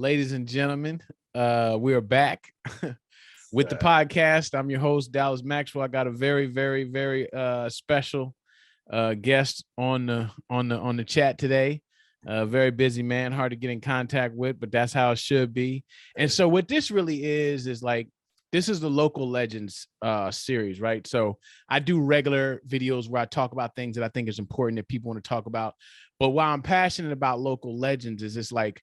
ladies and gentlemen, we are back with the podcast. I'm your host, Dallas Maxwell. I got a very, very, very special guest on the chat today. Very busy man, hard to get in contact with, but that's how it should be. And so what this really is like, this is the Local Legends series, right? So I do regular videos where I talk about things that I think is important that people want to talk about. But why I'm passionate about Local Legends is it's like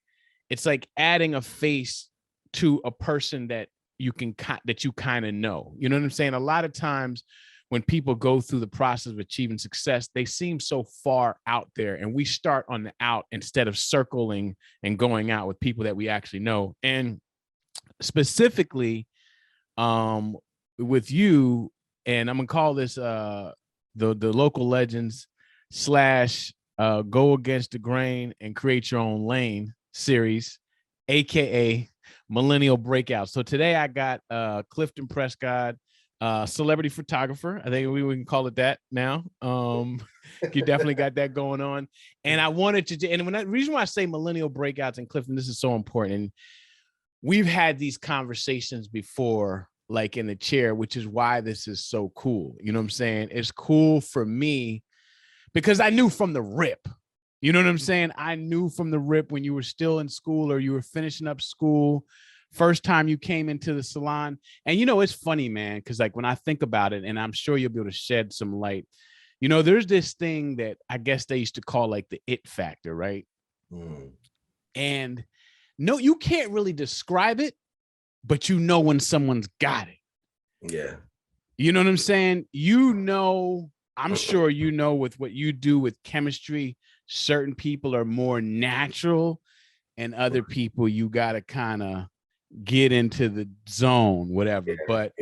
adding a face to a person that you kind of know. You know what I'm saying? A lot of times when people go through the process of achieving success, they seem so far out there, and we start on the out instead of circling and going out with people that we actually know. And specifically with you, and I'm gonna call this the Local Legends / go against the grain and create your own lane series, aka Millennial Breakout. So today I got Clifton Prescod, celebrity photographer. I think we can call it that now. You definitely got that going on. And I wanted to, and the reason why I say Millennial Breakouts and Clifton, this is so important. And we've had these conversations before, like in the chair, which is why this is so cool. You know what I'm saying? It's cool for me because I knew from the rip. You know what I'm saying? I knew from the rip when you were still in school or you were finishing up school, first time you came into the salon. And, you know, it's funny, man, because like when I think about it, and I'm sure you'll be able to shed some light, you know, there's this thing that I guess they used to call like the it factor, right? And no, you can't really describe it, but you know when someone's got it. Yeah. You know what I'm saying? You know, I'm sure you know with what you do with chemistry, certain people are more natural and other people you got to kind of get into the zone, whatever. But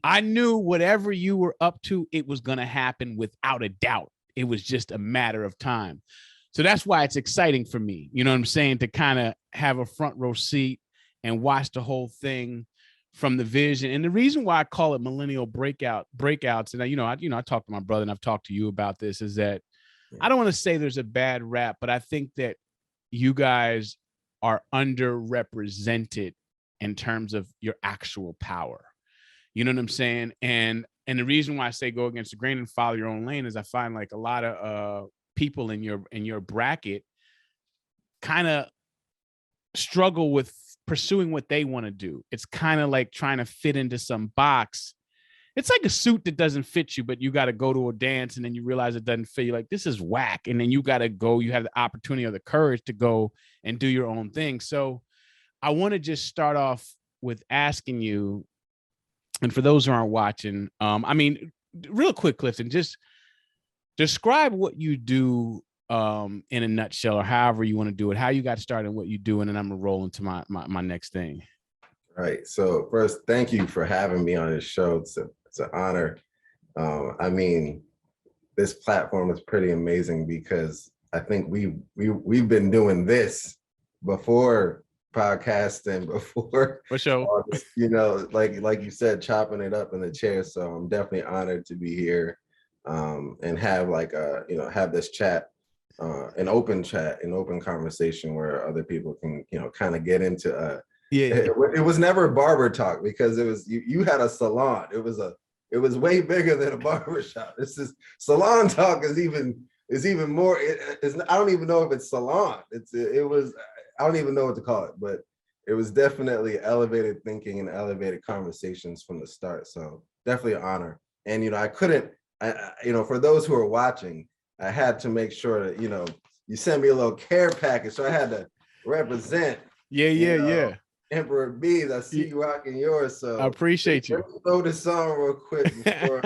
I knew whatever you were up to, it was going to happen without a doubt. It was just a matter of time. So that's why it's exciting for me, you know what I'm saying, to kind of have a front row seat and watch the whole thing from the vision. And the reason why I call it Millennial Breakouts, and I talked to my brother and I've talked to you about this, is that I don't want to say there's a bad rap, but I think that you guys are underrepresented in terms of your actual power. You know what I'm saying? And the reason why I say go against the grain and follow your own lane is I find like a lot of people in your bracket kind of struggle with pursuing what they want to do. It's kind of like trying to fit into some box. It's like a suit that doesn't fit you, but you got to go to a dance and then you realize it doesn't fit you. Like, this is whack. And then you got to go, you have the opportunity or the courage to go and do your own thing. So I want to just start off with asking you, and for those who aren't watching, I mean, real quick, Clifton, just describe what you do in a nutshell, or however you want to do it, how you got started and what you do, and then I'm gonna roll into my next thing. Right. So first, thank you for having me on this show. It's an honor. I mean, this platform is pretty amazing because I think we've been doing this before podcasting, before, for sure. You know, like you said, chopping it up in the chair. So I'm definitely honored to be here and have have this chat, an open chat, an open conversation where other people can, kind of get into It was never barber talk because it was you had a salon. It was way bigger than a barber shop. This is salon talk is even more. I don't even know if it's salon. I don't even know what to call it, but it was definitely elevated thinking and elevated conversations from the start. So definitely an honor. And I couldn't. For those who are watching, I had to make sure that you sent me a little care package, so I had to represent. Yeah. Emperor Bees, I see you rocking yours, so I appreciate you. Let's throw this song real quick before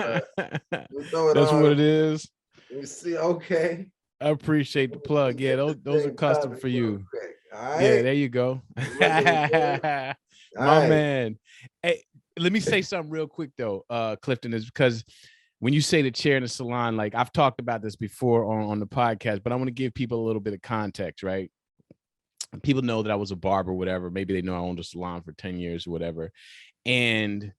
we throw it That's on. what it is. You see, okay. I appreciate the plug. Yeah, those are custom for you. All right. Yeah, there you go. My man. Hey, let me say something real quick though, Clifton, is because when you say the chair in the salon, like I've talked about this before on the podcast, but I want to give people a little bit of context, right? People know that I was a barber, whatever. Maybe they know I owned a salon for 10 years or whatever. And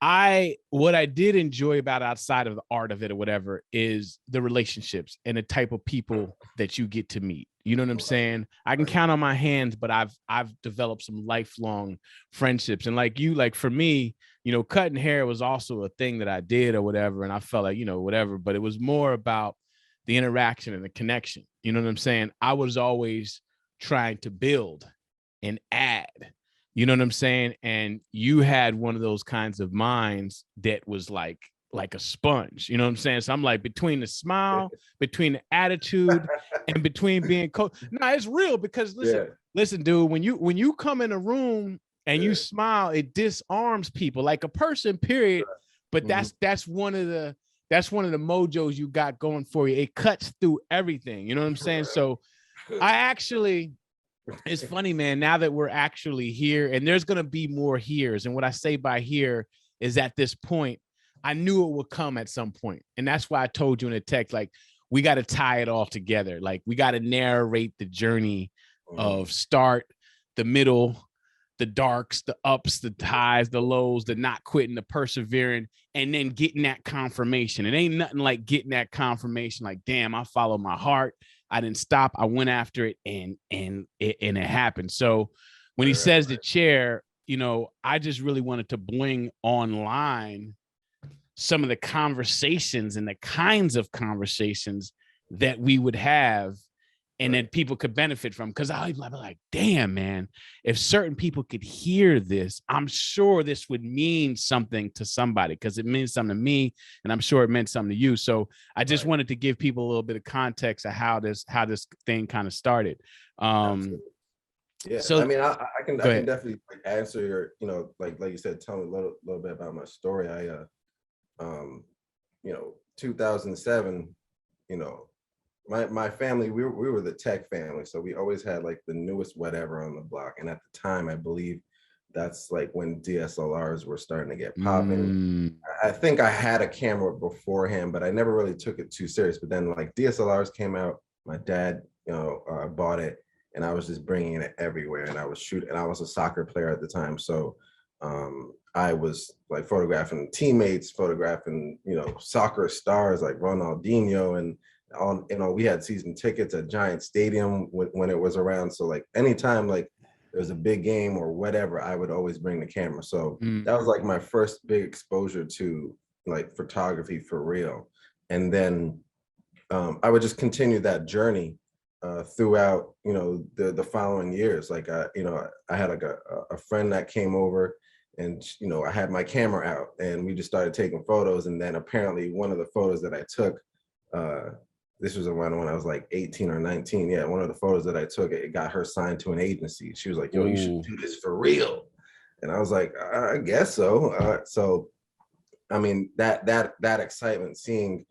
what I did enjoy about outside of the art of it or whatever is the relationships and the type of people that you get to meet. You know what I'm saying? I can count on my hands, but I've developed some lifelong friendships. And like you, like for me, you know, cutting hair was also a thing that I did or whatever. And I felt like, you know, whatever, but it was more about the interaction and the connection. You know what I'm saying? I was always trying to build and add. You know what I'm saying? And you had one of those kinds of minds that was like a sponge. You know what I'm saying? So I'm like, between the smile, between the attitude, and between being coach. No, it's real because listen, dude, when you come in a room and you smile, it disarms people like a person, period. But that's one of the mojos you got going for you. It cuts through everything. You know what I'm saying? So I actually, it's funny, man, now that we're actually here and there's going to be more here's. And what I say by here is at this point, I knew it would come at some point. And that's why I told you in the text, like, we got to tie it all together. Like, we got to narrate the journey of start, the middle, the darks, the ups, the highs, the lows, the not quitting, the persevering, and then getting that confirmation. It ain't nothing like getting that confirmation. Like, damn, I followed my heart. I didn't stop. I went after it, and it happened. So when he says the chair, you know, I just really wanted to bring online some of the conversations and the kinds of conversations that we would have and that people could benefit from. Because I'd be like, damn, man, if certain people could hear this, I'm sure this would mean something to somebody, because it means something to me, and I'm sure it meant something to you. So I just wanted to give people a little bit of context of how this thing kind of started. Yeah, so I mean, I can definitely answer your, you know, like you said, tell me a little bit about my story. You know, 2007, you know, my family, we were the tech family, so we always had like the newest whatever on the block. And at the time, I believe that's like when DSLRs were starting to get popping. I think I had a camera beforehand, but I never really took it too serious. But then like DSLRs came out, my dad, you know, bought it, and I was just bringing it everywhere. And I was shooting, and I was a soccer player at the time, so I was like photographing teammates, photographing, you know, soccer stars like Ronaldinho, and you know, we had season tickets at Giant Stadium when it was around. So like anytime like there was a big game or whatever, I would always bring the camera. So that was like my first big exposure to like photography for real. And then I would just continue that journey throughout, you know, the following years. Like, you know, I had like a friend that came over, and, you know, I had my camera out and we just started taking photos. And then apparently one of the photos that I took, this was around when I was like 18 or 19. Yeah, one of the photos that I took, it got her signed to an agency. She was like, yo, you should do this for real. And I was like, I guess so. So, I mean, that excitement, seeing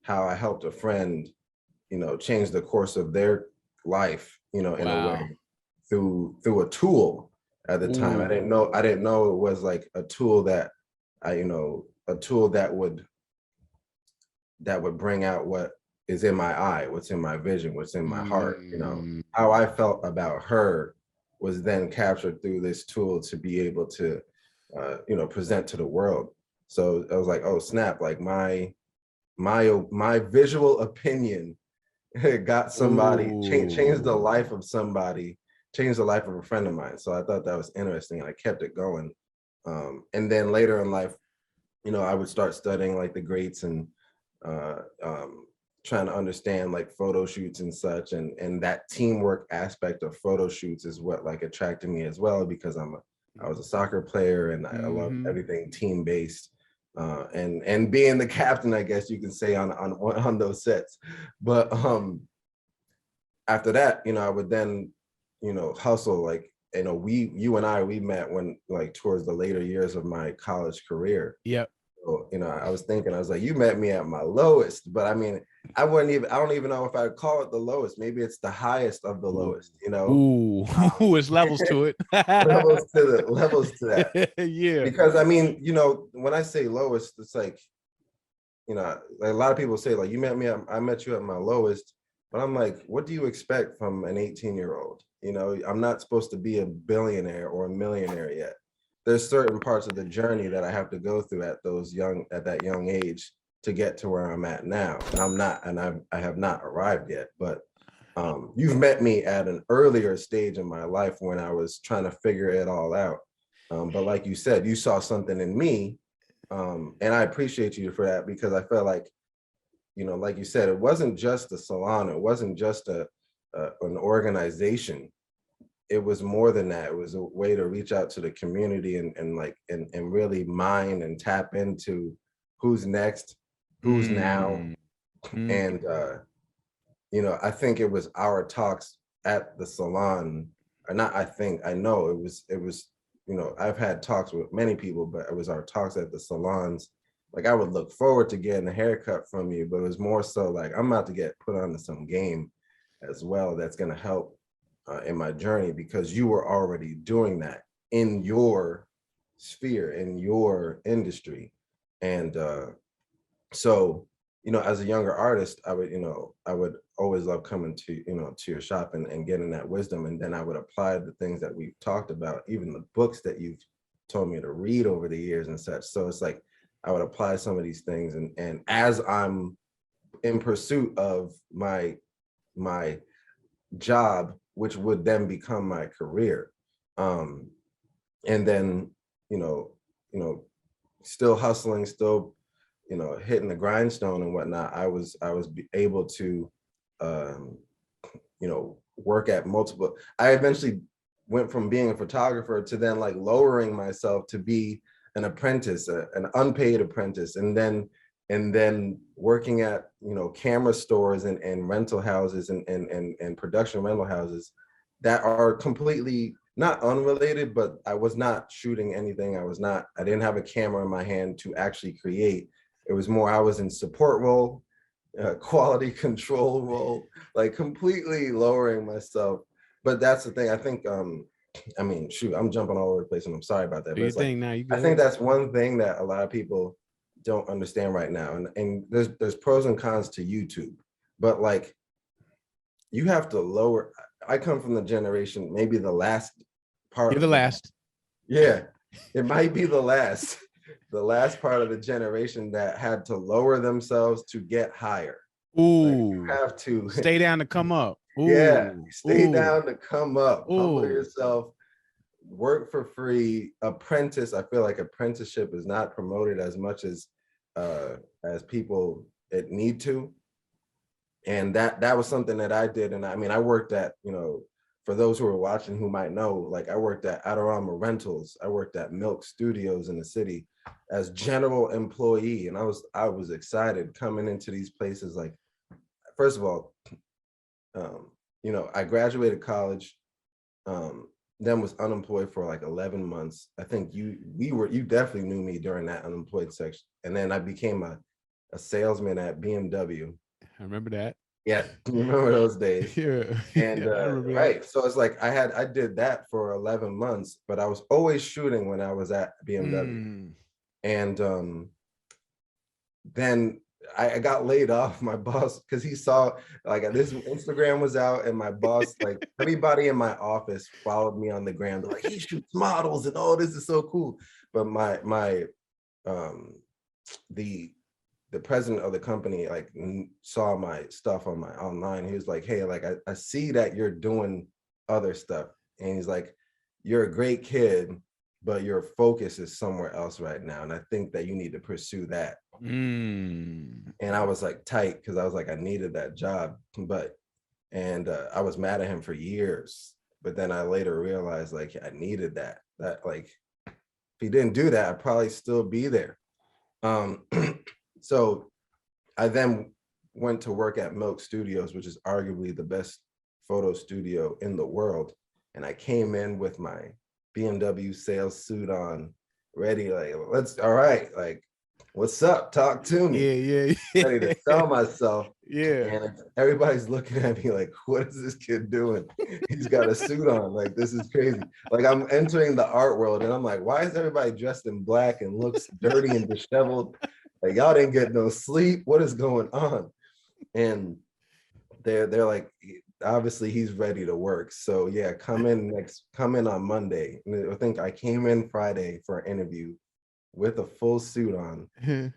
how I helped a friend, you know, change the course of their life, you know, in a way through a tool at the time. I didn't know it was like a tool that would bring out what is in my eye, what's in my vision, what's in my heart. You know, how I felt about her was then captured through this tool to be able to, you know, present to the world. So I was like, oh snap! Like my visual opinion got somebody, changed the life of somebody, changed the life of a friend of mine. So I thought that was interesting, and I kept it going. And then later in life, you know, I would start studying like the greats and trying to understand like photo shoots and such, and that teamwork aspect of photo shoots is what like attracted me as well, because I was a soccer player, and I love everything team based. And being the captain, I guess you can say, on those sets. But after that, you know, I would then, you know, hustle. Like, you know, you and I, we met when like towards the later years of my college career. Yep. So, you know, I was like, you met me at my lowest, but I mean, I don't even know if I'd call it the lowest. Maybe it's the highest of the lowest, you know? It's levels to it. levels to that. Yeah. Because I mean, you know, when I say lowest, it's like, you know, like a lot of people say like, I met you at my lowest, but I'm like, what do you expect from an 18-year-old? You know, I'm not supposed to be a billionaire or a millionaire yet. there's certain parts of the journey that I have to go through at that young age to get to where I'm at now. And I have not arrived yet, but you've met me at an earlier stage in my life when I was trying to figure it all out. But like you said, you saw something in me. And I appreciate you for that, because I felt like, like you said, it wasn't just a salon. It wasn't just an organization. It was more than that. It was a way to reach out to the community and really mine and tap into who's next, who's now. And I think it was our talks at the salon, or not, I know it was, I've had talks with many people, but it was our talks at the salons. Like, I would look forward to getting a haircut from you, but it was more so like, I'm about to get put onto some game as well that's going to help in my journey, because you were already doing that in your sphere, in your industry. And so, as a younger artist, I would always love coming to your shop and getting that wisdom. And then I would apply the things that we've talked about, even the books that you've told me to read over the years and such. So it's like, I would apply some of these things. And as I'm in pursuit of my job, which would then become my career, and then, still hustling, still, hitting the grindstone and whatnot, I was able to, work at multiple. I eventually went from being a photographer to then like lowering myself to be an apprentice, an unpaid apprentice, and then working at camera stores and rental houses and production rental houses that are completely not unrelated, but I was not shooting anything. I didn't have a camera in my hand to actually create. It was more, I was in support role, quality control role, like completely lowering myself. But that's the thing. I think, shoot, I'm jumping all over the place and I'm sorry about that. But it's like, I think that's one thing that a lot of people don't understand right now. And there's pros and cons to YouTube, but like, you have to lower. I come from the generation, maybe the last part. You're the last. Yeah, it might be the last part of the generation that had to lower themselves to get higher. Ooh, like, you have to stay down to come up. Ooh, yeah, stay ooh, down to come up. Ooh. Humble yourself, work for free, apprentice. I feel like apprenticeship is not promoted as much as people need to. And that was something that I did. And I worked at, for those who are watching who might know, like, I worked at Adorama Rentals. I worked at Milk Studios in the city as general employee. And I was excited coming into these places. Like, first of all, I graduated college, then was unemployed for like 11 months. I think you definitely knew me during that unemployed section. And then I became a salesman at BMW. I remember that. Yeah, you remember those days. Yeah. And right. So it's like I did that for 11 months, but I was always shooting when I was at BMW. And then I got laid off. My boss, because he saw like this Instagram was out, and my boss, like, everybody in my office followed me on the gram. They're like, he shoots models and oh, this is so cool. But the president of the company like saw my stuff on my online. He was like, hey, like, I see that you're doing other stuff. And he's like, you're a great kid, but your focus is somewhere else right now. And I think that you need to pursue that. And I was like tight, because I was like, I needed that job. And I was mad at him for years. But then I later realized, like, I needed that like, if he didn't do that, I'd probably still be there. So I then went to work at Milk Studios, which is arguably the best photo studio in the world. And I came in with my BMW sales suit on, ready, like, all right, like, what's up? Talk to me. Yeah. Ready to sell myself. Yeah. And everybody's looking at me like, what is this kid doing? He's got a suit on. Like, this is crazy. Like, I'm entering the art world and I'm like, why is everybody dressed in black and looks dirty and disheveled? Like, y'all didn't get no sleep. What is going on? And they're like, obviously he's ready to work. So yeah, come in on Monday. And I think I came in Friday for an interview with a full suit on. And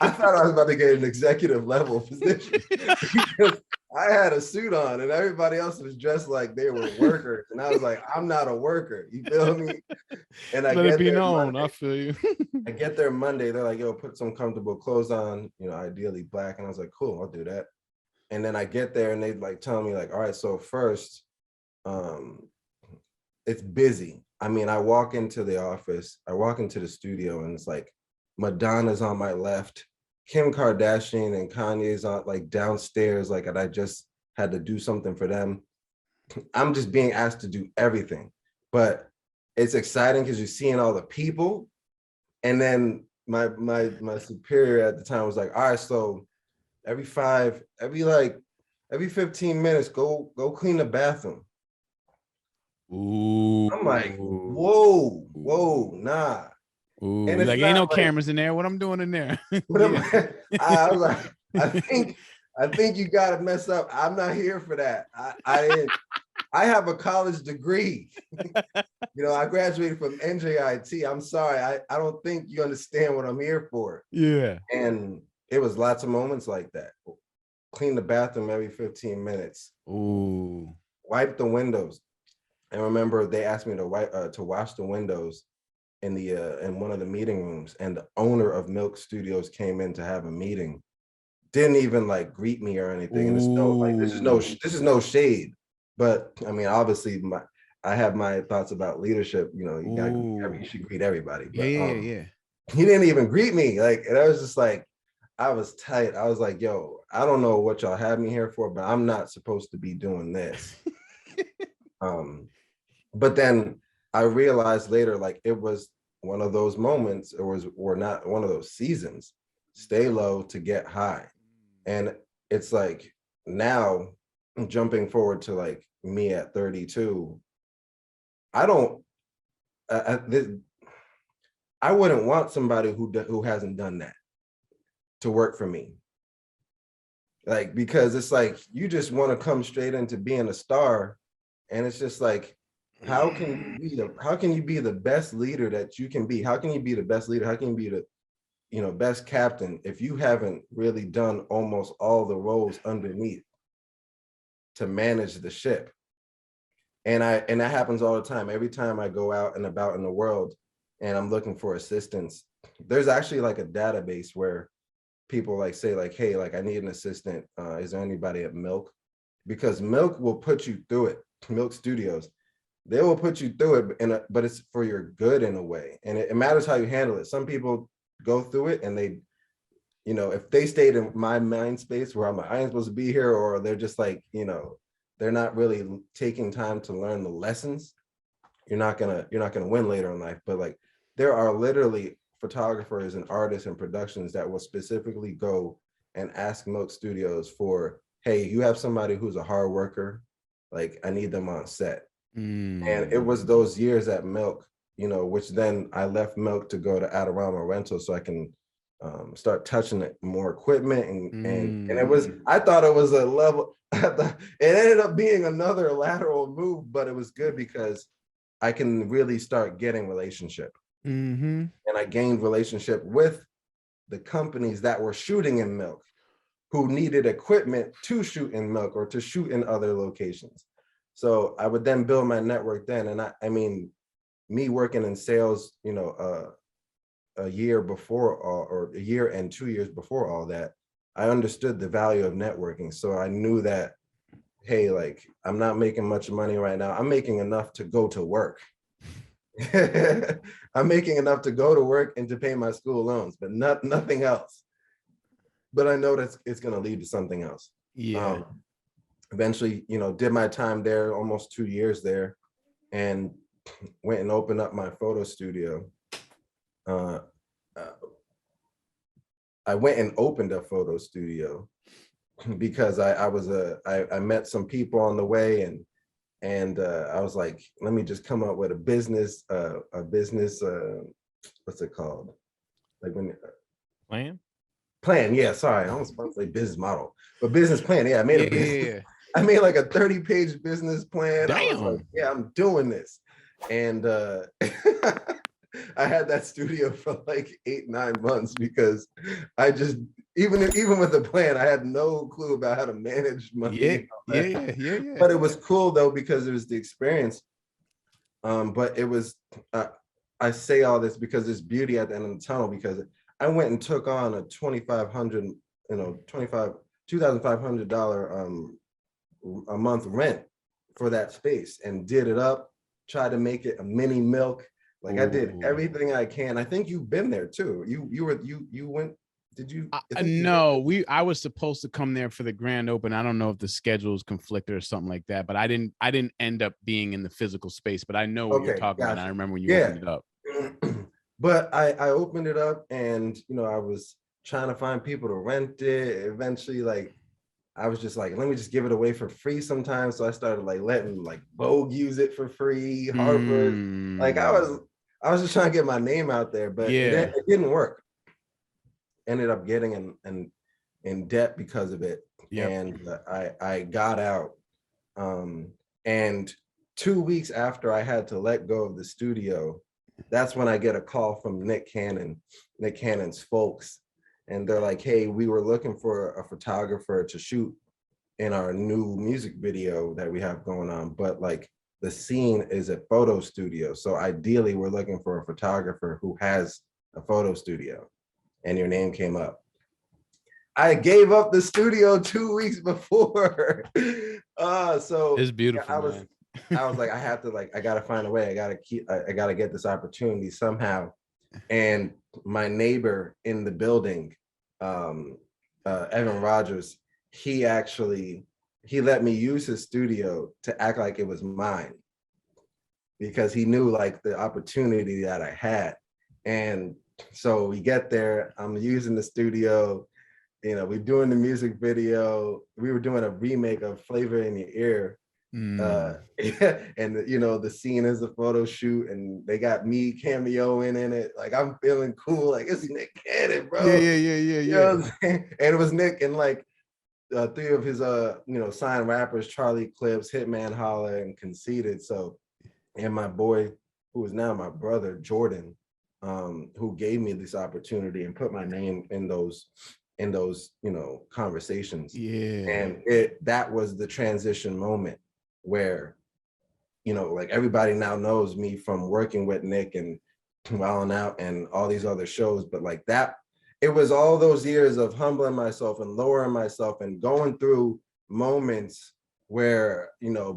I thought I was about to get an executive level position because I had a suit on and everybody else was dressed like they were workers. And I was like, I'm not a worker. You feel me? And I Let it get be there known. Monday. I feel you. I get there Monday. They're like, yo, put some comfortable clothes on, ideally black. And I was like, cool, I'll do that. And then I get there and they like tell me like, all right, so first, it's busy. I mean, I walk into the office, I walk into the studio and it's like Madonna's on my left, Kim Kardashian and Kanye's on like downstairs, like, and I just had to do something for them. I'm just being asked to do everything, but it's exciting because you're seeing all the people. And then my superior at the time was like, all right, so every 15 minutes, go clean the bathroom. Ooh. I'm like, whoa, nah. Ooh. And it's Like, ain't no cameras in there. What I'm doing in there? Yeah. I was like, I think you gotta mess up. I'm not here for that. I have a college degree. I graduated from NJIT. I'm sorry. I don't think you understand what I'm here for. Yeah. And it was lots of moments like that. Clean the bathroom every 15 minutes. Ooh. Wipe the windows. I remember they asked me to wash the windows in one of the meeting rooms, and the owner of Milk Studios came in to have a meeting. Didn't even like greet me or anything. And it's this is no shade, but I mean, obviously I have my thoughts about leadership. You should greet everybody. But, yeah. He didn't even greet me. Like, and I was just like, I was tight. I was like, yo, I don't know what y'all have me here for, but I'm not supposed to be doing this. But then I realized later, like, it was one of those moments, or not one of those seasons. Stay low to get high. And it's like now jumping forward to like me at 32, I wouldn't want somebody who hasn't done that to work for me. Like, because it's like you just want to come straight into being a star, and it's just like, how can you be the best leader that you can be? How can you be the best leader? How can you be the best captain if you haven't really done almost all the roles underneath to manage the ship? And that happens all the time. Every time I go out and about in the world and I'm looking for assistance, there's actually like a database where people like say like, hey, like, I need an assistant. Is there anybody at Milk? Because Milk will put you through it. Milk Studios, they will put you through it, but it's for your good in a way. And it matters how you handle it. Some people go through it and they, if they stayed in my mind space where I ain't supposed to be here, or they're just like, they're not really taking time to learn the lessons, you're not gonna win later in life. But like, there are literally photographers and artists and productions that will specifically go and ask Milk Studios for, hey, you have somebody who's a hard worker, like, I need them on set. And it was those years at Milk, which then I left Milk to go to Adorama Rental so I can start touching more equipment, and it was, I thought it was a level, it ended up being another lateral move, but it was good because I can really start getting relationship. And I gained relationship with the companies that were shooting in Milk, who needed equipment to shoot in Milk or to shoot in other locations. So I would then build my network then. And I mean, me working in sales, a year before, or a year and 2 years before all that, I understood the value of networking. So I knew that, hey, like, I'm not making much money right now. I'm making enough to go to work. I'm making enough to go to work and to pay my school loans, but nothing else. But I know that it's going to lead to something else. Yeah. Eventually, did my time there, almost 2 years there, and went and opened up my photo studio. I went and opened a photo studio because I met some people on the way, and I was like, let me just come up with a business, what's it called? Like, when plan. Yeah, sorry, I was supposed to say business model, but business plan. Yeah, I made a business. Yeah. I made like a 30-page business plan. I was like, Damn. yeah, I'm doing this. And I had that studio for like 8-9 months because I just even with the plan, I had no clue about how to manage money. Yeah. And all that. Yeah. But it was cool though because it was the experience. But it was I say all this because there's beauty at the end of the tunnel because I went and took on a $2,500 a month rent for that space and did it up, tried to make it a mini milk. Like I did everything I can. I think you've been there too. You went, did you? No, I was supposed to come there for the grand open. I don't know if the schedules conflicted or something like that, but I didn't end up being in the physical space, but I know what you're talking about. I remember when you opened it up. But I opened it up and I was trying to find people to rent it. Eventually, like I was just like, let me just give it away for free sometimes. So I started like letting like Vogue use it for free, Harper. Like I was just trying to get my name out there, but it didn't work. Ended up getting in debt because of it. Yep. And I got out. And 2 weeks after I had to let go of the studio, that's when I get a call from Nick Cannon's folks. And they're like, hey, we were looking for a photographer to shoot in our new music video that we have going on. But like the scene is a photo studio. So ideally we're looking for a photographer who has a photo studio. And your name came up. I gave up the studio 2 weeks before. So it's beautiful. I was like, I gotta find a way. I gotta get this opportunity somehow. And my neighbor in the building, Evan Rogers, he let me use his studio to act like it was mine because he knew like the opportunity that I had. And so we get there, I'm using the studio, we're doing the music video. We were doing a remake of Flavor in Your Ear. And the scene is a photo shoot and they got me cameoing in it. Like I'm feeling cool, like it's Nick Cannon, bro. Yeah. And it was Nick and like three of his signed rappers, Charlie Clips, Hitman Holla, and Conceited. So, and my boy, who is now my brother, Jordan, who gave me this opportunity and put my name in those conversations. Yeah. And that was the transition moment where like everybody now knows me from working with Nick and Wildin' Out and all these other shows, but like that, it was all those years of humbling myself and lowering myself and going through moments where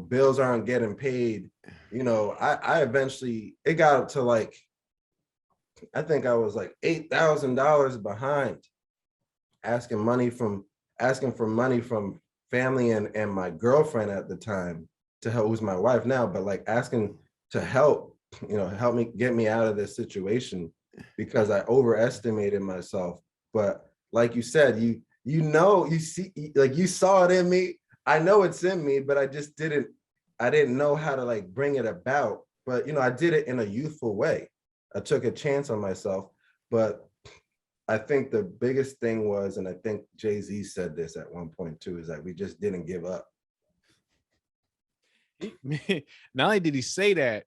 bills aren't getting paid. I eventually, it got up to like, I think I was like $8,000 behind, asking for money from family and my girlfriend at the time to help, who's my wife now, but like asking to help me get me out of this situation because I overestimated myself. But like you said, you see, like you saw it in me. I know it's in me, but I didn't know how to like bring it about. But I did it in a youthful way. I took a chance on myself, but I think the biggest thing was, and I think Jay-Z said this at one point too, is that we just didn't give up. Not only did he say that,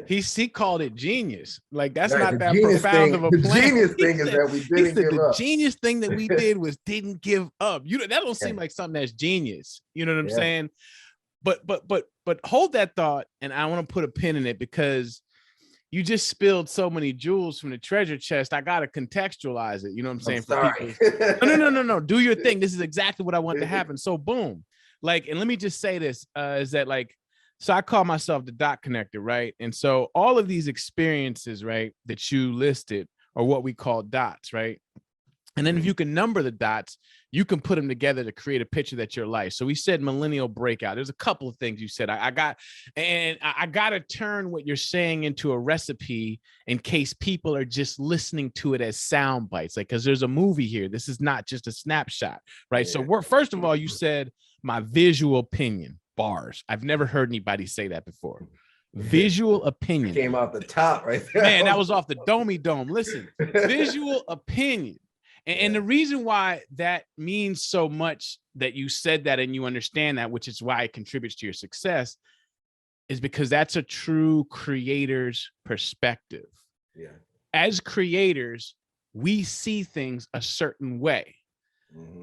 he called it genius. Like that's right, not that profound of a plan. The genius thing is that we didn't give up. The genius thing that we did was didn't give up. That don't seem like something that's genius. You know what I'm saying? But hold that thought, and I want to put a pin in it because you just spilled so many jewels from the treasure chest. I gotta contextualize it. You know what I'm saying? Sorry. No. Do your thing. This is exactly what I want to happen. So boom. Like, and let me just say this, is that like, so I call myself the dot connector, right? And so all of these experiences, right, that you listed are what we call dots, right? And then if you can number the dots, you can put them together to create a picture that's your life. So we said millennial breakout. There's a couple of things you said. I got to turn what you're saying into a recipe in case people are just listening to it as sound bites. Like, because there's a movie here. This is not just a snapshot, right? Yeah. So first of all, you said my visual opinion, bars. I've never heard anybody say that before. Visual opinion. Came off the top right there. Man, that was off the domey dome. Listen, visual opinion. And the reason why that means so much that you said that and you understand that, which is why it contributes to your success, is because that's a true creator's perspective. Yeah. As creators, we see things a certain way.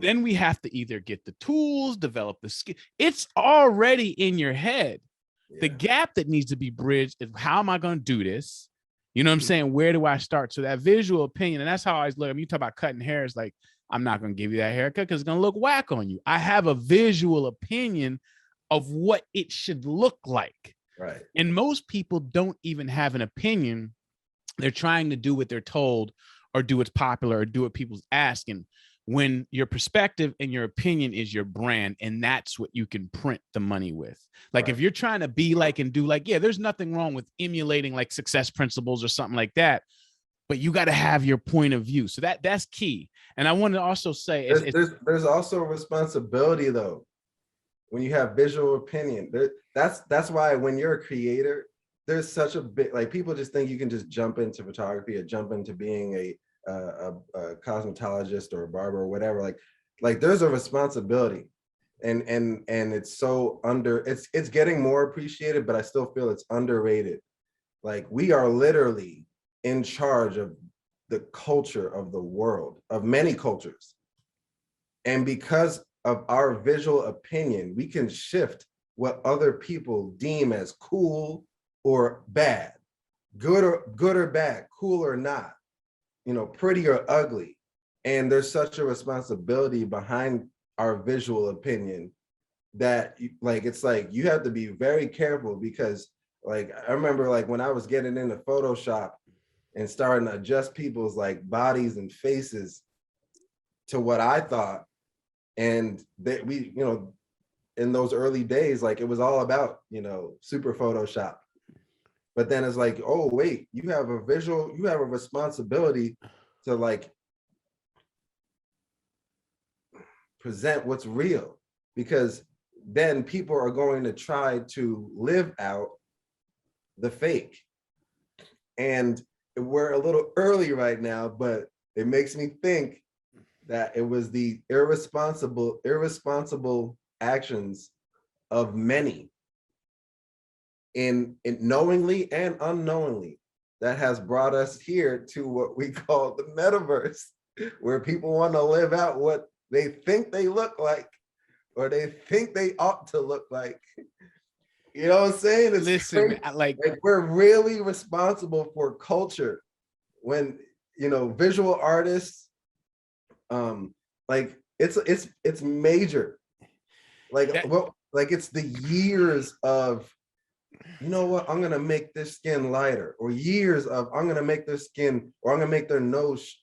Then we have to either get the tools, develop the skill. It's already in your head. Yeah. The gap that needs to be bridged is, how am I going to do this? You know what I'm saying? Where do I start? So that visual opinion, and that's how I always look. I mean, you talk about cutting hair, it's like, I'm not going to give you that haircut because it's going to look whack on you. I have a visual opinion of what it should look like. Right. And most people don't even have an opinion. They're trying to do what they're told, or do what's popular, or do what people's asking, when your perspective and your opinion is your brand, and that's what you can print the money with. Like, if you're trying to be like and do like, yeah, there's nothing wrong with emulating like success principles or something like that, but you got to have your point of view. So that's key. And I want to also say there's also a responsibility though when you have visual opinion. That's why when you're a creator, there's such a big, like, people just think you can just jump into photography or jump into being a cosmetologist or a barber or whatever. Like there's a responsibility, and it's so it's getting more appreciated, but I still feel it's underrated. Like, we are literally in charge of the culture of the world, of many cultures, and because of our visual opinion, we can shift what other people deem as cool or bad, good or bad, cool or not, pretty or ugly. And there's such a responsibility behind our visual opinion that, like, it's like you have to be very careful, because, like, I remember, like, when I was getting into Photoshop and starting to adjust people's like bodies and faces to what I thought, and that we, in those early days, like, it was all about, super Photoshop. But then it's like, oh, wait, you have a responsibility to, like, present what's real, because then people are going to try to live out the fake. And we're a little early right now, but it makes me think that it was the irresponsible actions of many, in knowingly and unknowingly, that has brought us here to what we call the metaverse, where people want to live out what they think they look like, or they think they ought to look like. You know what I'm saying? Listen, like we're really responsible for culture when, visual artists, like, it's major. Like, it's the years of, you know what, I'm gonna make this skin lighter, or years of, I'm gonna make their skin, or I'm gonna make their nose,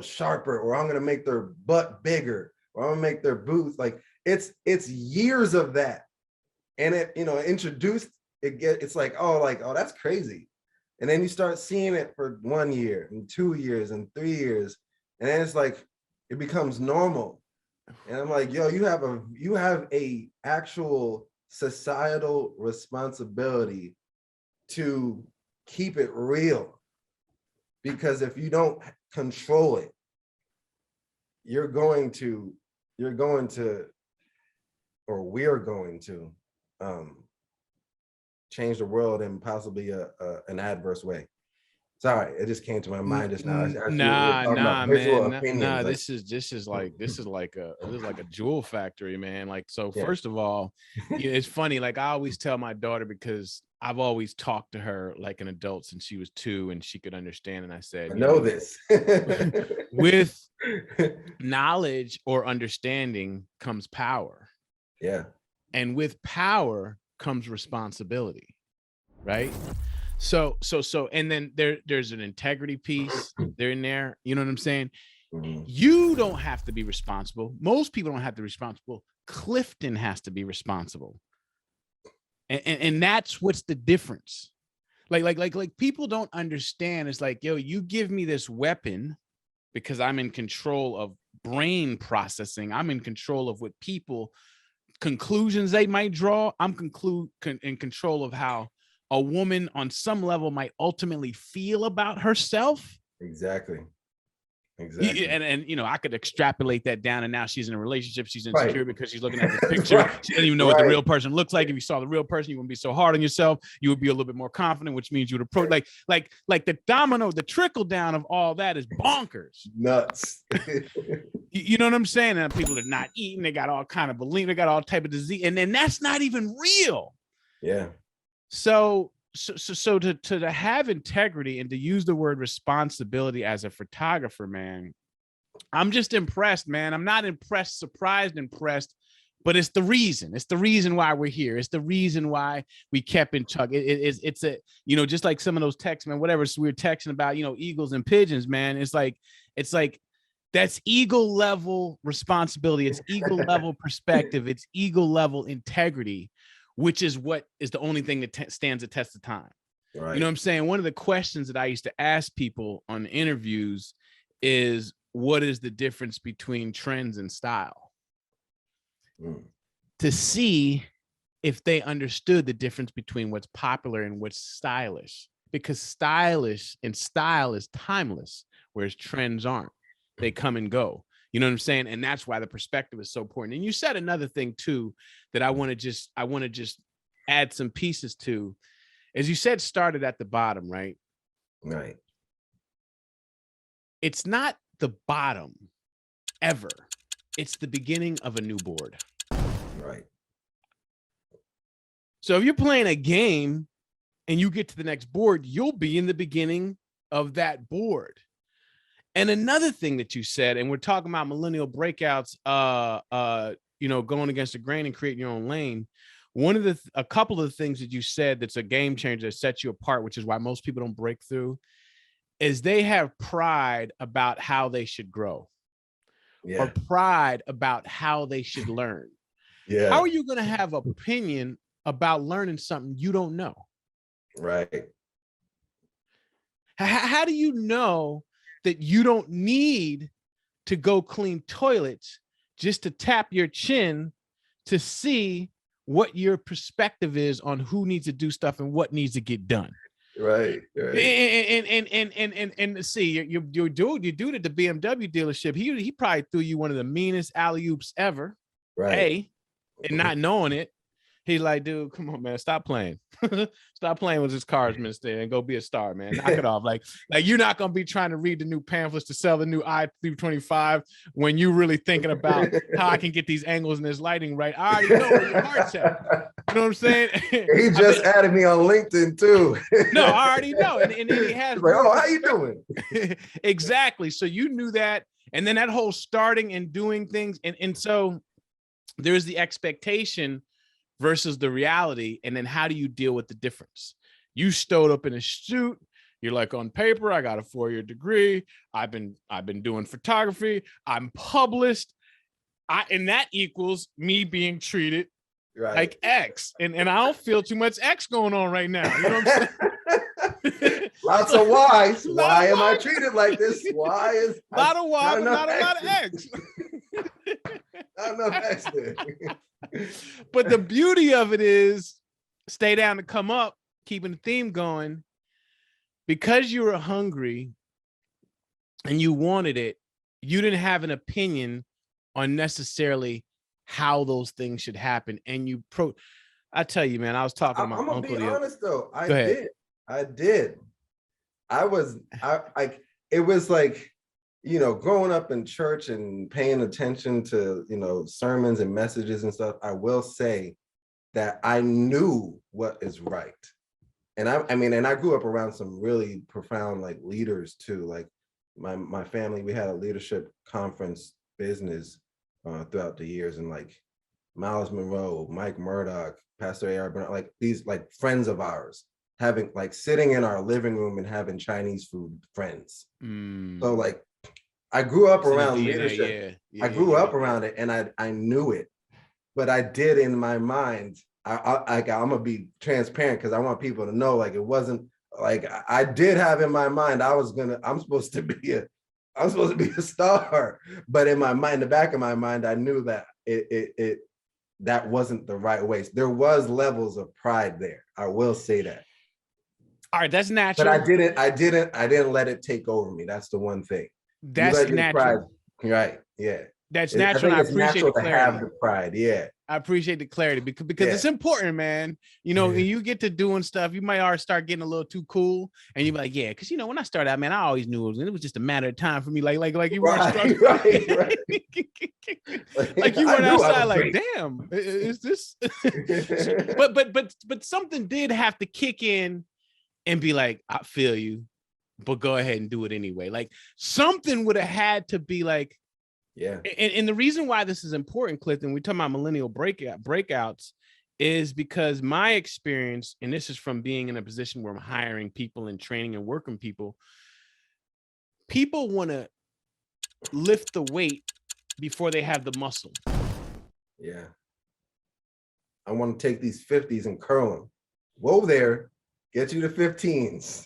sharper, or I'm gonna make their butt bigger, or I'm gonna make their boots. Like, it's years of that. And it, introduced, it's like, oh, that's crazy. And then you start seeing it for 1 year and 2 years and 3 years. And then it's like, it becomes normal. And I'm like, yo, you have a actual societal responsibility to keep it real, because if you don't control it, we're going to change the world in possibly an adverse way. Sorry, it just came to my mind just now. Nah, man. This is like a jewel factory, man. Like, so first of all, it's funny. Like, I always tell my daughter, because I've always talked to her like an adult since she was 2, and she could understand. And I said, I know this. With knowledge or understanding comes power. Yeah. And with power comes responsibility, right? So, and then there's an integrity piece there in there. You know what I'm saying? Mm-hmm. You don't have to be responsible. Most people don't have to be responsible. Clifton has to be responsible. And that's what's the difference. Like people don't understand. It's like, yo, you give me this weapon because I'm in control of brain processing. I'm in control of what people, conclusions they might draw. I'm in control of how a woman on some level might ultimately feel about herself. Exactly. Exactly. And you know, I could extrapolate that down, and now she's in a relationship. She's insecure Right. because she's looking at the picture. Right. She doesn't even know what the Right. real person looks like. If you saw the real person, you wouldn't be so hard on yourself. You would be a little bit more confident, which means you would approach like the domino, the trickle down of all that is bonkers. Nuts. You know what I'm saying? And people are not eating. They got all kind of bulimia. They got all type of disease, and then that's not even real. Yeah. So to have integrity and to use the word responsibility as a photographer, man, I'm just impressed, man. I'm not impressed, surprised, impressed, but it's the reason. It's the reason why we're here. It's the reason why we kept in touch. It's a, you know, just like some of those texts, man, whatever we were texting about, you know, eagles and pigeons, man. It's like that's eagle level responsibility. It's eagle level perspective. It's eagle level integrity, which is what is the only thing that stands the test of time. Right. You know what I'm saying? One of the questions that I used to ask people on interviews is, what is the difference between trends and style? To see if they understood the difference between what's popular and what's stylish, because stylish and style is timeless, whereas trends aren't. They come and go. You know what I'm saying? And that's why the perspective is so important. And you said another thing too that I want to just add some pieces to. As you said, started at the bottom, right? Right. It's not the bottom ever. It's the beginning of a new board. Right. So if you're playing a game and you get to the next board, you'll be in the beginning of that board. And another thing that you said, and we're talking about millennial breakouts, you know, going against the grain and creating your own lane. A couple of the things that you said that's a game changer that sets you apart, which is why most people don't break through, is they have pride about how they should grow, or pride about how they should learn. Yeah. How are you going to have an opinion about learning something you don't know? Right. How do you know that you don't need to go clean toilets just to tap your chin to see what your perspective is on who needs to do stuff and what needs to get done? Right. And see, your dude at the BMW dealership, he probably threw you one of the meanest alley-oops ever. Right. And not knowing it. He's like, dude, come on, man, stop playing. Stop playing with his cars, mister, and go be a star, man. Knock it off. Like you're not gonna be trying to read the new pamphlets to sell the new i325 when you really thinking about how I can get these angles and this lighting right. I already know where your heart's at. You know what I'm saying? He just added me on LinkedIn too. No, I already know. And then he has like, oh, how you doing? Exactly. So you knew that, and then that whole starting and doing things, and so there's the expectation versus the reality. And then how do you deal with the difference? You stowed up in a suit. You're like, on paper, I got a 4-year degree. I've been doing photography. I'm published. And that equals me being treated like X. And I don't feel too much X going on right now. You know what I'm saying? Lots of whys. Why am I treated like this? Why is a lot of why, but not a lot of X. Not enough X there. But the beauty of it is, stay down to come up, keeping the theme going, because you were hungry and you wanted it. You didn't have an opinion on necessarily how those things should happen. And I tell you, man, I was talking to my uncle. I'm gonna be honest though. I did. It was like, you know, growing up in church and paying attention to, you know, sermons and messages and stuff, I will say that I knew what is right. And I grew up around some really profound like leaders too. Like my family, we had a leadership conference business throughout the years, and like Miles Monroe, Mike Murdoch, Pastor A.R. Bernard, like these like friends of ours, having like sitting in our living room and having Chinese food friends. So like, I grew up around leadership. I grew up around it, and I knew it, but I did in my mind. I'm gonna be transparent because I want people to know, like, it wasn't like I did have in my mind I'm supposed to be a star, but in my mind, the back of my mind, I knew that that wasn't the right way. There was levels of pride there. I will say that. All right, that's natural. But I didn't let it take over me. That's the one thing. You That's let your pride, natural. right? Yeah. That's I natural. think And I it's appreciate the natural to have clarity. the pride. Yeah. I appreciate the clarity because Yeah. it's important, man. You know, when you get to doing stuff, you might already start getting a little too cool, and you're like, yeah, because you know, when I started out, man, I always knew it was just a matter of time for me. Like you weren't struggling, Right. like you I weren't knew I outside. was Like, great. damn, is this? but something did have to kick in and be like, I feel you, but go ahead and do it anyway. Like something would have had to be like. Yeah. And the reason why this is important, Clifton, we talk about millennial breakouts, is because my experience, and this is from being in a position where I'm hiring people and training and working people want to lift the weight before they have the muscle. Yeah. I want to take these 50s and curl them. Whoa there, get you to 15s.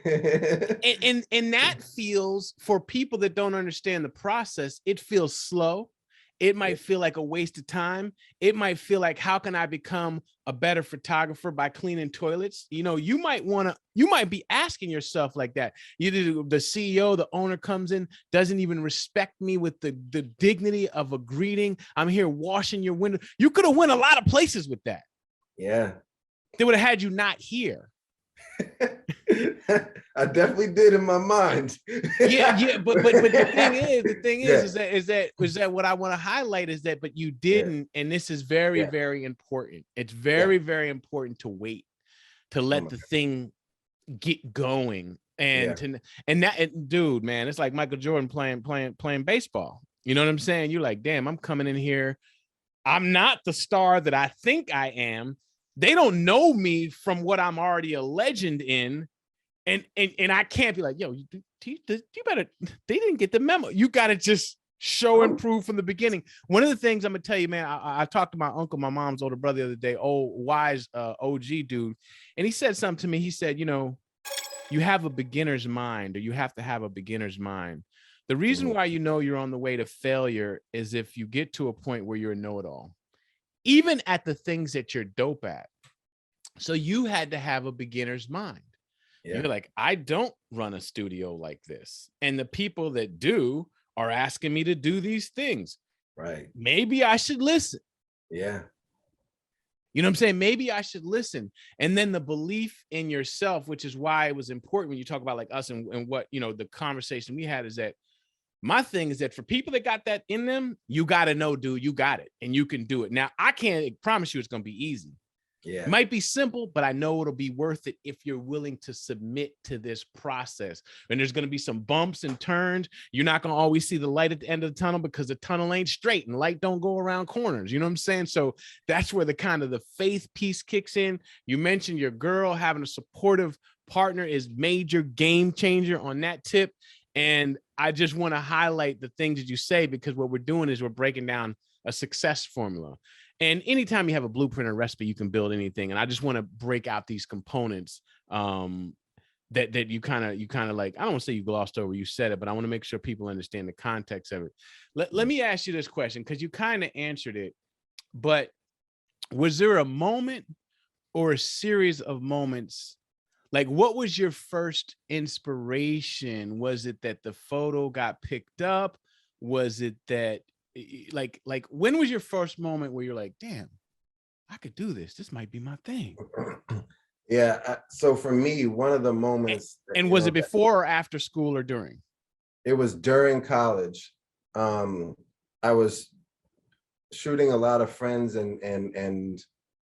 and that feels, for people that don't understand the process, it feels slow. It might feel like a waste of time. It might feel like, how can I become a better photographer by cleaning toilets? You know, you might be asking yourself like that. Either the CEO, the owner comes in, doesn't even respect me with the dignity of a greeting. I'm here washing your window. You could have went a lot of places with that. Yeah. They would have had you not here. I definitely did in my mind. yeah, but the thing is that what I want to highlight is that, but you didn't, and this is very, very important. It's very, very important to wait, to let the thing get going, and dude, man, it's like Michael Jordan playing baseball. You know what I'm saying? You're like, damn, I'm coming in here. I'm not the star that I think I am. They don't know me from what I'm already a legend in. And I can't be like, yo, you better, they didn't get the memo. You got to just show and prove from the beginning. One of the things I'm going to tell you, man, I talked to my uncle, my mom's older brother the other day, old wise OG dude. And he said something to me. He said, you know, you have a beginner's mind, or you have to have a beginner's mind. The reason why you know you're on the way to failure is if you get to a point where you're a know-it-all, even at the things that you're dope at. So you had to have a beginner's mind. Yeah. You're like, I don't run a studio like this. And the people that do are asking me to do these things. Right. Maybe I should listen. Yeah. You know what I'm saying? Maybe I should listen. And then the belief in yourself, which is why it was important when you talk about like us and what, you know, the conversation we had, is that my thing is that for people that got that in them, you got to know, dude, you got it and you can do it. Now, I can't promise you it's going to be easy. Yeah. It might be simple, but I know it'll be worth it if you're willing to submit to this process. And there's going to be some bumps and turns. You're not going to always see the light at the end of the tunnel, because the tunnel ain't straight and light don't go around corners. You know what I'm saying? So that's where the kind of the faith piece kicks in. You mentioned your girl having a supportive partner is major game changer on that tip. And I just want to highlight the things that you say, because what we're doing is we're breaking down a success formula. And anytime you have a blueprint or recipe, you can build anything. And I just want to break out these components that you kind of like, I don't want to say you glossed over, you said it, but I want to make sure people understand the context of it. Let me ask you this question, because you kind of answered it, but was there a moment or a series of moments? Like, what was your first inspiration? Was it that the photo got picked up? Was it that, like when was your first moment where you're like, damn, I could do this. This might be my thing. Yeah. So for me, one of the moments. And was it before or after school or during? It was during college. I was shooting a lot of friends and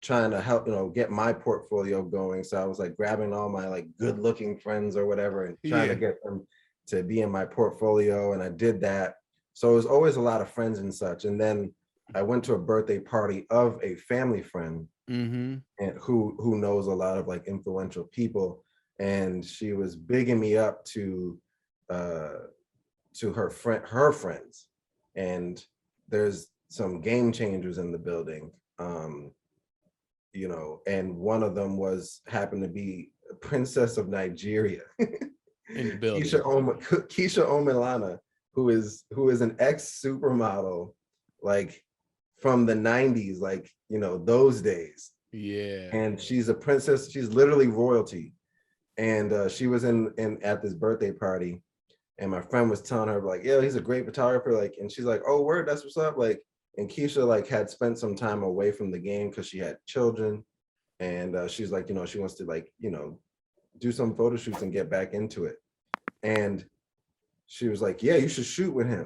trying to help, get my portfolio going. So I was like grabbing all my like good looking friends or whatever and trying to get them to be in my portfolio. And I did that. So it was always a lot of friends and such. And then I went to a birthday party of a family friend and who knows a lot of like influential people. And she was bigging me up to her friends. And there's some game changers in the building. And one of them happened to be a princess of Nigeria, in the building. Keisha Omelana, who is an ex-supermodel, like from the 90s, like, those days. Yeah. And she's a princess. She's literally royalty. And she was in at this birthday party. And my friend was telling her like, yeah, he's a great photographer. Like, and she's like, oh, word, that's what's up. Like, and Keisha like had spent some time away from the game because she had children. And she's like, she wants to like, do some photo shoots and get back into it. And she was like, yeah, you should shoot with him.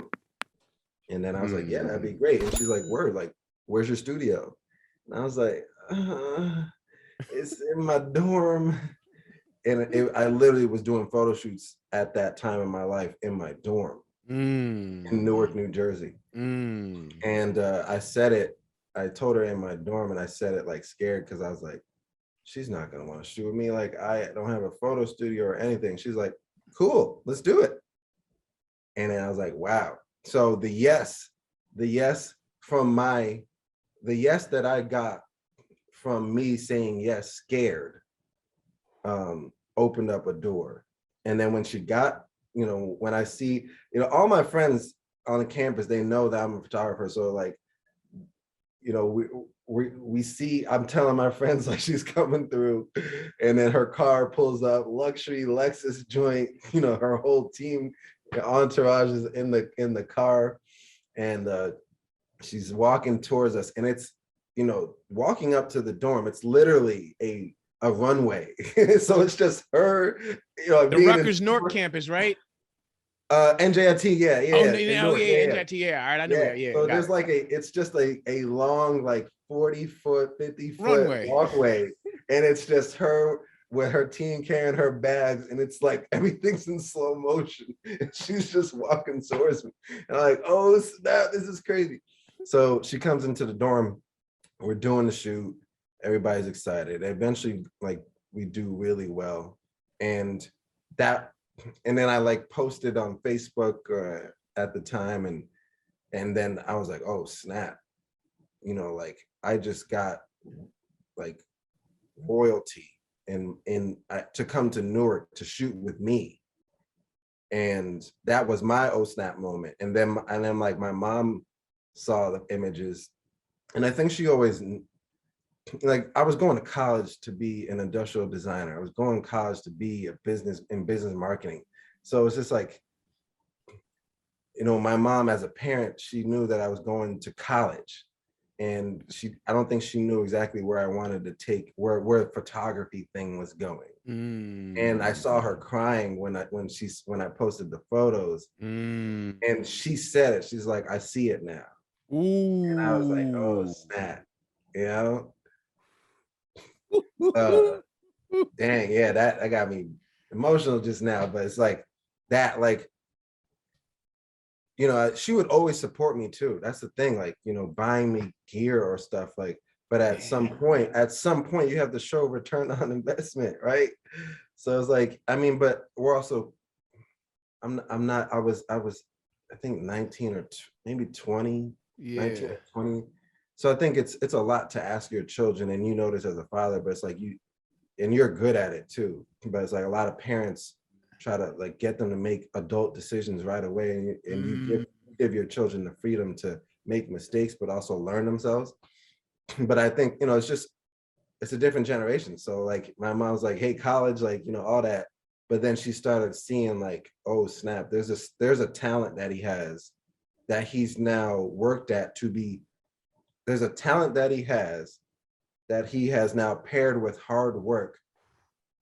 And then I was like, yeah, that'd be great. And she's like, word, like, where's your studio? And I was like, it's in my dorm. And I literally was doing photo shoots at that time in my life in my dorm in Newark, New Jersey. And I told her in my dorm, and I said it like scared because I was like, she's not gonna want to shoot with me. Like, I don't have a photo studio or anything. She's like, cool, let's do it. And then I was like, wow. So the yes that I got from me saying yes, scared, opened up a door. And then when she got, when I see, all my friends on the campus, they know that I'm a photographer. So like, we see, I'm telling my friends like she's coming through, and then her car pulls up, luxury Lexus joint, her whole team, entourage is in the car, and she's walking towards us, and it's, walking up to the dorm, it's literally a runway. So it's just her, the Rutgers North campus, right? NJIT, yeah. NJIT, yeah. All right, I know that. Yeah. So there's like it's just a long, like 40-foot, 50-foot runway walkway, and it's just her with her team carrying her bags, and it's like everything's in slow motion, and she's just walking towards me, and I'm like, oh snap, this is crazy. So she comes into the dorm, we're doing the shoot, everybody's excited. Eventually, like, we do really well, and then I like posted on Facebook at the time, and then I was like, oh snap, like I just got like royalty and to come to Newark to shoot with me, and that was my oh snap moment. And then like my mom saw the images, and I think she always, like, I was going to college to be an industrial designer. I was going to college to be business marketing. So it's just like, my mom as a parent, she knew that I was going to college, and I don't think she knew exactly where I wanted to take, where the photography thing was going. And I saw her crying when I posted the photos, and she said it. She's like, I see it now. And I was like, oh snap, dang, yeah, that got me emotional just now. But it's like that, like, she would always support me too. That's the thing, like, buying me gear or stuff, like, but at some point you have to show return on investment, right? So it's like, I mean, but we're also, I was I think 19 or maybe 20, 19 or 20. So I think it's a lot to ask your children, and you know this as a father, but it's like you're good at it too. But it's like a lot of parents try to like get them to make adult decisions right away, and you give your children the freedom to make mistakes, but also learn themselves. But I think, it's a different generation. So like my mom's like, hey, college, like, all that. But then she started seeing like, oh snap, there's a talent that he has that he's now worked at there's a talent that he has now paired with hard work,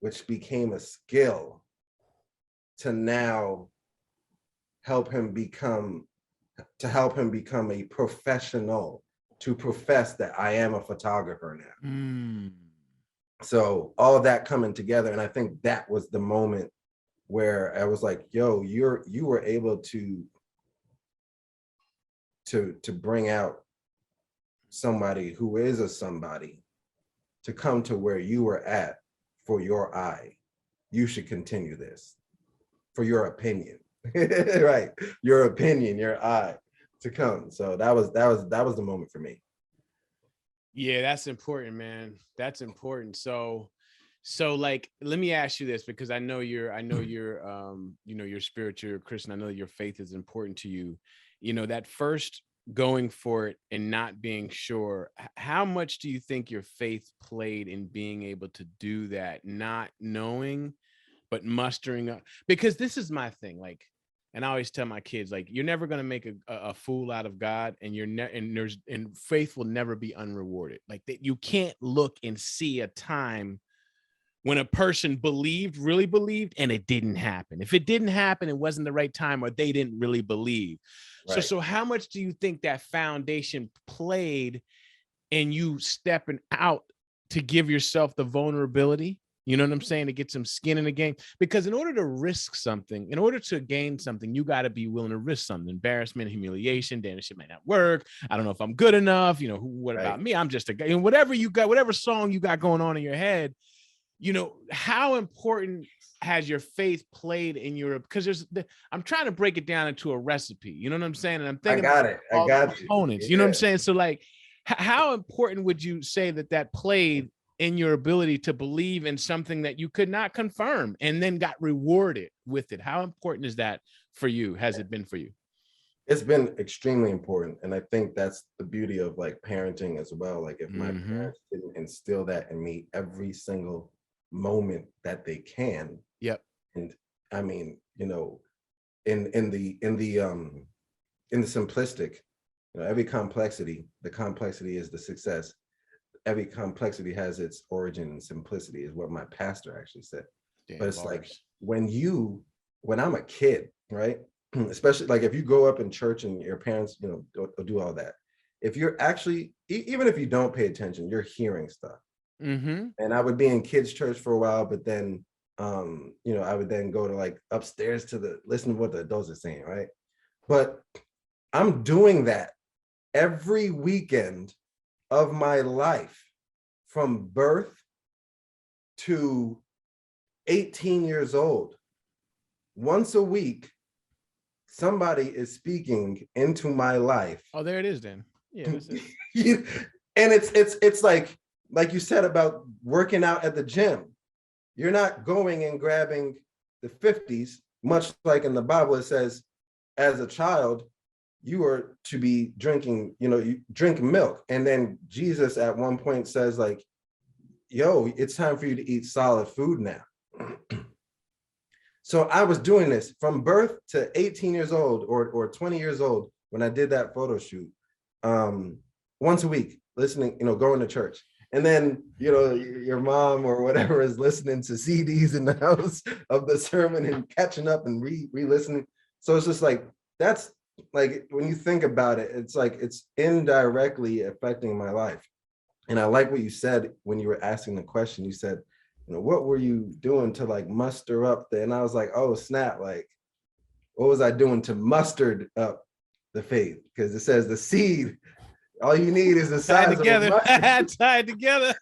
which became a skill to now help him become a professional, to profess that I am a photographer now. So all of that coming together, and I think that was the moment where I was like, yo, you were able to bring out somebody who is a somebody to come to where you were at for your eye. You should continue this for your opinion. Right, your opinion, your eye to come. So that was the moment for me. Yeah, that's important, man. That's important. So like, let me ask you this, because I know you're you're spiritual, you're Christian. I know your faith is important to you. That first going for it and not being sure, how much do you think your faith played in being able to do that, not knowing, but mustering up? Because this is my thing, like, And I always tell my kids, like, you're never going to make a fool out of God, and and faith will never be unrewarded. Like that, you can't look and see a time when a person really believed, and it didn't happen. If it didn't happen, it wasn't the right time, or they didn't really believe. Right. So how much do you think that foundation played in you stepping out to give yourself the vulnerability? You know what I'm saying? To get some skin in the game. Because in order to risk something, in order to gain something, you got to be willing to risk something. Embarrassment, humiliation, damn, this shit might not work. I don't know if I'm good enough. You know, what about me? I'm just a guy. And whatever you got, whatever song you got going on in your head, you know, how important has your faith played in your, because I'm trying to break it down into a recipe. You know what I'm saying? And I'm thinking I got it. I got you. Components. You know what I'm saying? So like, how important would you say that played in your ability to believe in something that you could not confirm and then got rewarded with it? How important is that for you? Has it been for you? It's been extremely important. And I think that's the beauty of like parenting as well. Like if my parents didn't instill that in me every single moment that they can. Yep. And I mean, you know, in the simplistic, you know, every complexity, the complexity is the success. Every complexity has its origin in simplicity, is what my pastor actually said. Damn, but it's bars. Like when I'm a kid, right? Especially like if you grow up in church and your parents, you know, do all that. If you're actually, even if you don't pay attention, you're hearing stuff. And I would be in kids' church for a while, but then, you know, I would then go to like upstairs to listen to what the adults are saying, right? But I'm doing that every weekend of my life from birth to 18 years old. Once a week, somebody is speaking into my life. Oh, there it is then. Yeah. And it's like you said about working out at the gym. You're not going and grabbing the 50s, much like in the Bible, it says, as a child, you are to be drinking, you know, you drink milk. And then Jesus at one point says like, yo, it's time for you to eat solid food now. So I was doing this from birth to 18 years old or 20 years old when I did that photo shoot, once a week, listening, you know, going to church. And then, you know, your mom or whatever is listening to CDs in the house of the sermon and catching up and re-listening. So it's just like, that's like, when you think about it, it's like, it's indirectly affecting my life. And I like what you said when you were asking the question. You said, you know, what were you doing to like muster up there? And I was like, oh, snap. Like, what was I doing to muster up the faith? Because it says the seed, all you need is the size of a mustard. Tied together.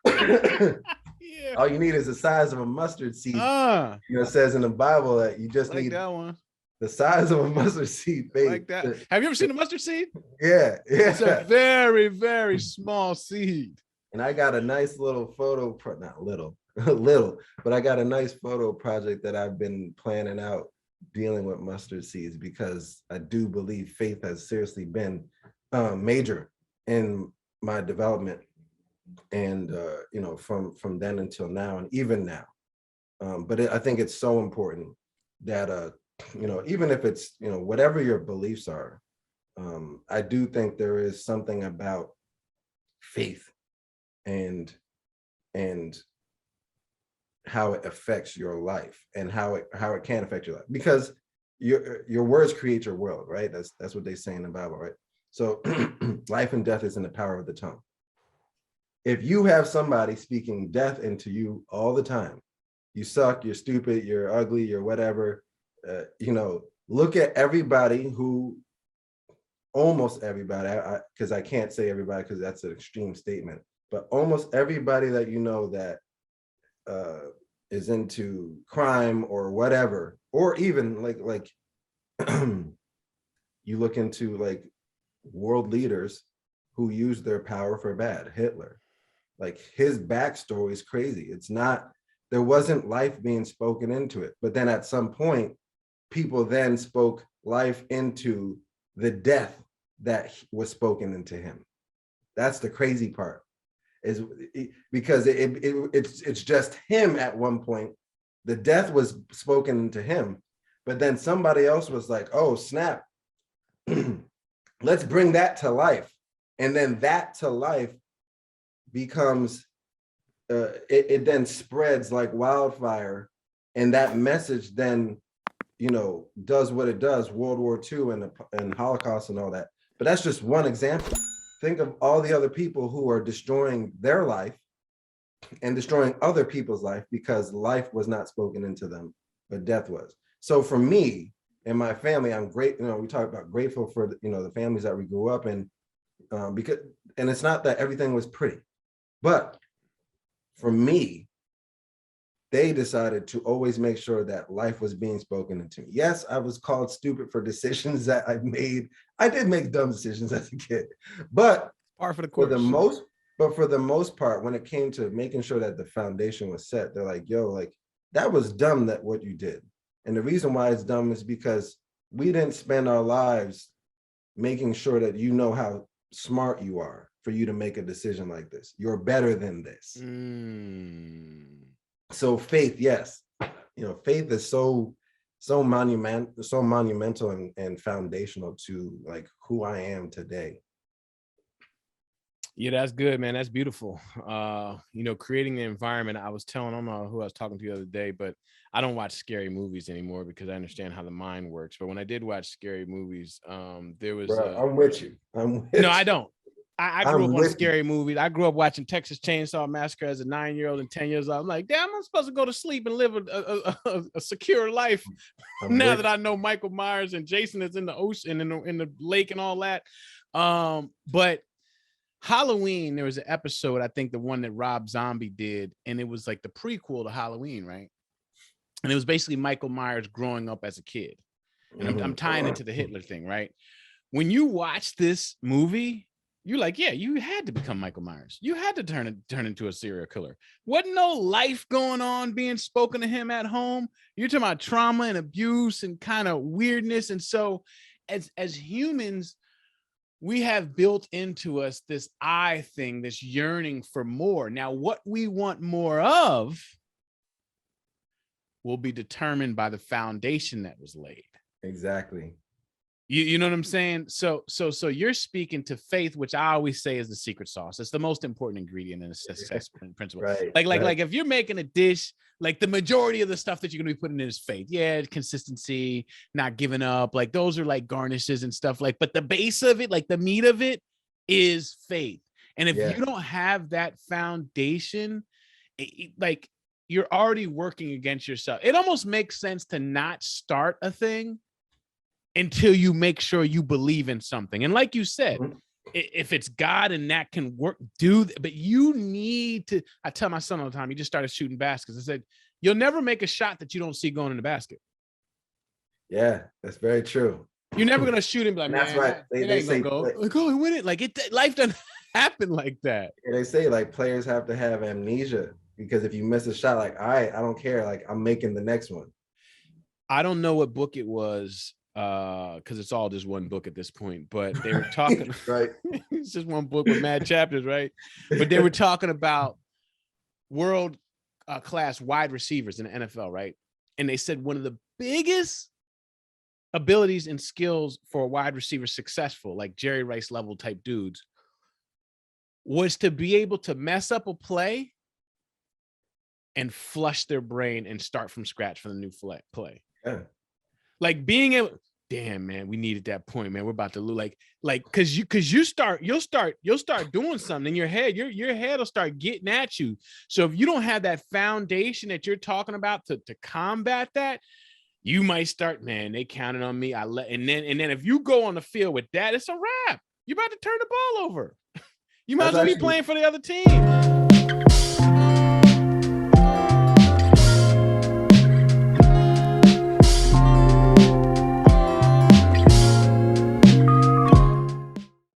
Yeah. All you need is the size of a mustard seed. You know, it says in the Bible that you just need that one. The size of a mustard seed faith. Like that. Have you ever seen a mustard seed? Yeah. It's a very, very small seed. And I got a nice little photo, not little, little, but I got a nice photo project that I've been planning out dealing with mustard seeds, because I do believe faith has seriously been major in my development. And, you know, from then until now, and even now. But I think it's so important that, you know, even if it's, you know, whatever your beliefs are, I do think there is something about faith and how it affects your life and how it can affect your life, because your words create your world, right? That's what they say in the Bible, right? So life and death is in the power of the tongue. If you have somebody speaking death into you all the time, you suck, you're stupid, you're ugly, you're whatever, you know, look at everybody who, almost everybody, because I can't say everybody because that's an extreme statement, but almost everybody that you know that is into crime or whatever, or even like you look into like world leaders who use their power for bad. Hitler, like his backstory is crazy. It's not, there wasn't life being spoken into it, but then at some point, people then spoke life into the death that was spoken into him. That's the crazy part, is because it's just him at one point. The death was spoken into him, But then somebody else was like, oh, snap. Let's bring that to life. And then that to life becomes, it then spreads like wildfire. And that message then, does what it does, World War II and Holocaust and all that. But that's just one example. Think of all the other people who are destroying their life and destroying other people's life because life was not spoken into them, but death was. So for me and my family, I'm great. We talk about grateful for the families that we grew up in, because, and it's not that everything was pretty, but for me, they decided to always make sure that life was being spoken into me. Yes, I was called stupid for decisions that I made. I did make dumb decisions as a kid, but par for the course. For the most part, when it came to making sure that the foundation was set, they're like, yo, like that was dumb that what you did. And the reason why it's dumb is because we didn't spend our lives making sure that you know how smart you are for you to make a decision like this. You're better than this. So faith, yes, faith is so monumental and foundational to like who I am today. Yeah, that's good, man. That's beautiful. Creating the environment. I don't know who I was talking to the other day, but I don't watch scary movies anymore because I understand how the mind works. But when I did watch scary movies, there was. I'm with you. I don't. I grew up on scary movies. I grew up watching Texas Chainsaw Massacre as a 9-year-old and 10 years old. I'm like, damn, I'm supposed to go to sleep and live a secure life now that I know Michael Myers and Jason is in the ocean and in the lake and all that. But Halloween, there was an episode, I think the one that Rob Zombie did, and it was like the prequel to Halloween, right? And it was basically Michael Myers growing up as a kid. And I'm tying it to the Hitler thing, right? When you watch this movie, you're like, yeah, you had to become Michael Myers. You had to turn into a serial killer. Wasn't no life going on being spoken to him at home. You're talking about trauma and abuse and kind of weirdness. And so as humans, we have built into us this I thing, this yearning for more. Now, what we want more of will be determined by the foundation that was laid. Exactly. You know what I'm saying? So you're speaking to faith, which I always say is the secret sauce. It's the most important ingredient in a success principle. Right. Like if you're making a dish, like the majority of the stuff that you're going to be putting in is faith. Yeah, consistency, not giving up. Like those are like garnishes and stuff. Like, but the base of it, like the meat of it, is faith. And if you don't have that foundation, like you're already working against yourself. It almost makes sense to not start a thing until you make sure you believe in something. And like you said, if it's God and that can work, but you need to, I tell my son all the time, he just started shooting baskets. I said, you'll never make a shot that you don't see going in the basket. Yeah, that's very true. You're never going to shoot him like, that's man, right. They say, go. Like, oh, win it. Like life doesn't happen like that. Yeah, they say like players have to have amnesia because if you miss a shot, like, all right, I don't care. Like I'm making the next one. I don't know what book it was. Because it's all just one book at this point, but they were talking right. It's just one book with mad chapters, right? But they were talking about world class wide receivers in the NFL, right? And they said one of the biggest abilities and skills for a wide receiver successful, like Jerry Rice level type dudes, was to be able to mess up a play and flush their brain and start from scratch for the new play. Yeah. Like being able, damn man, we needed that point, man. We're about to lose, like, cause you'll start doing something in your head. Your head will start getting at you. So if you don't have that foundation that you're talking about to combat that, you might start, man, they counted on me. And then if you go on the field with that, it's a wrap. You're about to turn the ball over. You might as well be playing for the other team.